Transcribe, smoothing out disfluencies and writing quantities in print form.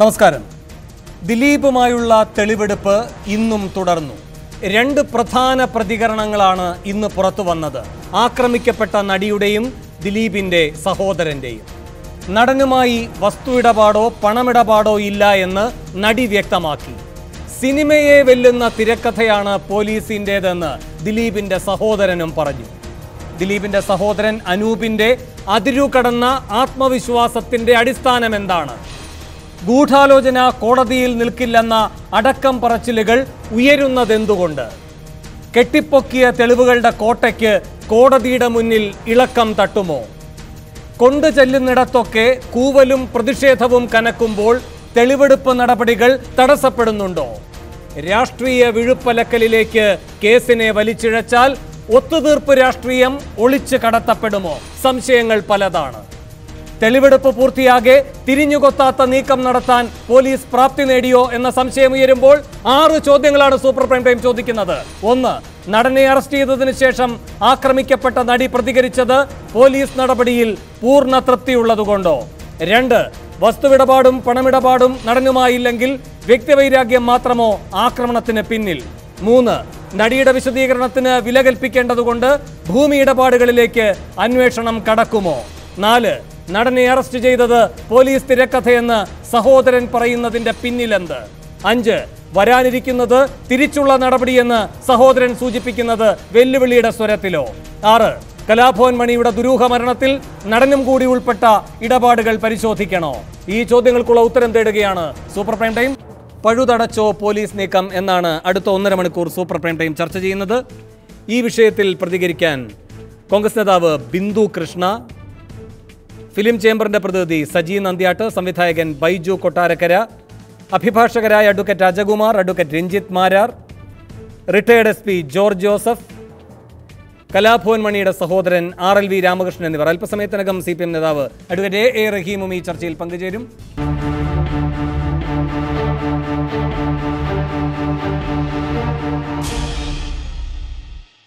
നമസ്കാരം. ദിലീപുമായുള്ള തെളിവെടുപ്പ് ഇന്നും തുടർന്നു. രണ്ട് പ്രധാന പ്രതികരണങ്ങളാണ് ഇന്ന് പുറത്തു വന്നത്. ആക്രമിക്കപ്പെട്ട നടിയുടെയും ദിലീപിന്റെ സഹോദരന്റെയും. നടനുമായി വസ്തുയിടപാടോ പണമിടപാടോ ഇല്ല എന്ന് നടി വ്യക്തമാക്കി. സിനിമയെ വെല്ലുന്ന തിരക്കഥയാണ് പോലീസിൻ്റേതെന്ന് ദിലീപിന്റെ സഹോദരനും പറഞ്ഞു. ദിലീപിന്റെ സഹോദരൻ അനൂപിന്റെ അതിരുകടന്ന ആത്മവിശ്വാസത്തിന്റെ അടിസ്ഥാനം എന്താണ്? ഗൂഢാലോചന കോടതിയിൽ നിൽക്കില്ലെന്ന അടക്കം പറച്ചിലുകൾ ഉയരുന്നതെന്തുകൊണ്ട്? കെട്ടിപ്പൊക്കിയ തെളിവുകളുടെ കോട്ടയ്ക്ക് കോടതിയുടെ മുന്നിൽ ഇളക്കം തട്ടുമോ? കൊണ്ടു ചെല്ലുന്നിടത്തൊക്കെ കൂവലും പ്രതിഷേധവും കനക്കുമ്പോൾ തെളിവെടുപ്പ് നടപടികൾ തടസ്സപ്പെടുന്നുണ്ടോ? രാഷ്ട്രീയ വിഴുപ്പലക്കലിലേക്ക് കേസിനെ വലിച്ചിഴച്ചാൽ ഒത്തുതീർപ്പ് രാഷ്ട്രീയം ഒളിച്ചു കടത്തപ്പെടുമോ? സംശയങ്ങൾ പലതാണ്. തെളിവെടുപ്പ് പൂർത്തിയാകെ തിരിഞ്ഞുകൊത്താത്ത നീക്കം നടത്താൻ പോലീസ് പ്രാപ്തി നേടിയോ എന്ന സംശയം ഉയരുമ്പോൾ 6 ചോദ്യങ്ങളാണ് സൂപ്പർ പ്രൈം ടൈം ചോദിക്കുന്നത്. 1. നടനെ അറസ്റ്റ് ചെയ്തതിനു ശേഷം ആക്രമിക്കപ്പെട്ട നടി പ്രതികരിച്ചത് പോലീസ് നടപടിയിൽ പൂർണ്ണ തൃപ്തിയുള്ളതുകൊണ്ടോ? 2. വസ്തുവിടപാടും പണമിടപാടും നടനുമായില്ലെങ്കിൽ വ്യക്തിവൈരാഗ്യം മാത്രമോ ആക്രമണത്തിന് പിന്നിൽ? 3. നടിയുടെ വിശദീകരണത്തിന് വില കൽപ്പിക്കേണ്ടതുകൊണ്ട് ഭൂമി ഇടപാടുകളിലേക്ക് അന്വേഷണം കടക്കുമോ? 4. നടനെ അറസ്റ്റ് ചെയ്തത് പോലീസ് തിരക്കഥയെന്ന് സഹോദരൻ പറയുന്നതിന്റെ പിന്നിലെന്ത്? 5. വരാനിരിക്കുന്നത് തിരിച്ചുള്ള നടപടിയെന്ന് സഹോദരൻ സൂചിപ്പിക്കുന്നത് വെല്ലുവിളിയുടെ സ്വരത്തിലോ? 6. കലാഭവൻ മണിയുടെ ദുരൂഹ മരണത്തിൽ നടനും കൂടി ഉൾപ്പെട്ട ഇടപാടുകൾ പരിശോധിക്കണോ? ഈ ചോദ്യങ്ങൾക്കുള്ള ഉത്തരം തേടുകയാണ് സൂപ്പർ പ്രൈം ടൈം. പഴുതടച്ചോ പോലീസ് നീക്കം എന്നാണ് അടുത്ത 1.5 മണിക്കൂർ സൂപ്പർ പ്രൈം ടൈം ചർച്ച ചെയ്യുന്നത്. ഈ വിഷയത്തിൽ പ്രതികരിക്കാൻ കോൺഗ്രസ് നേതാവ് ബിന്ദു കൃഷ്ണ, ഫിലിം ചേംബറിന്റെ പ്രതിനിധി സജി നന്ദ്യാട്ട്, സംവിധായകൻ ബൈജു കൊട്ടാരക്കര, അഭിഭാഷകരായ advocate Rajakumar, advocate Ranjith Marar, retired SP George Joseph, Kalabhavan മണിയുടെ സഹോദരൻ RLV രാമകൃഷ്ണൻ എന്നിവർ. അല്പസമയത്തിനകം CPM നേതാവ് അഡ്വക്കേറ്റ് A റഹീമും ഈ ചർച്ചയിൽ പങ്കുചേരും.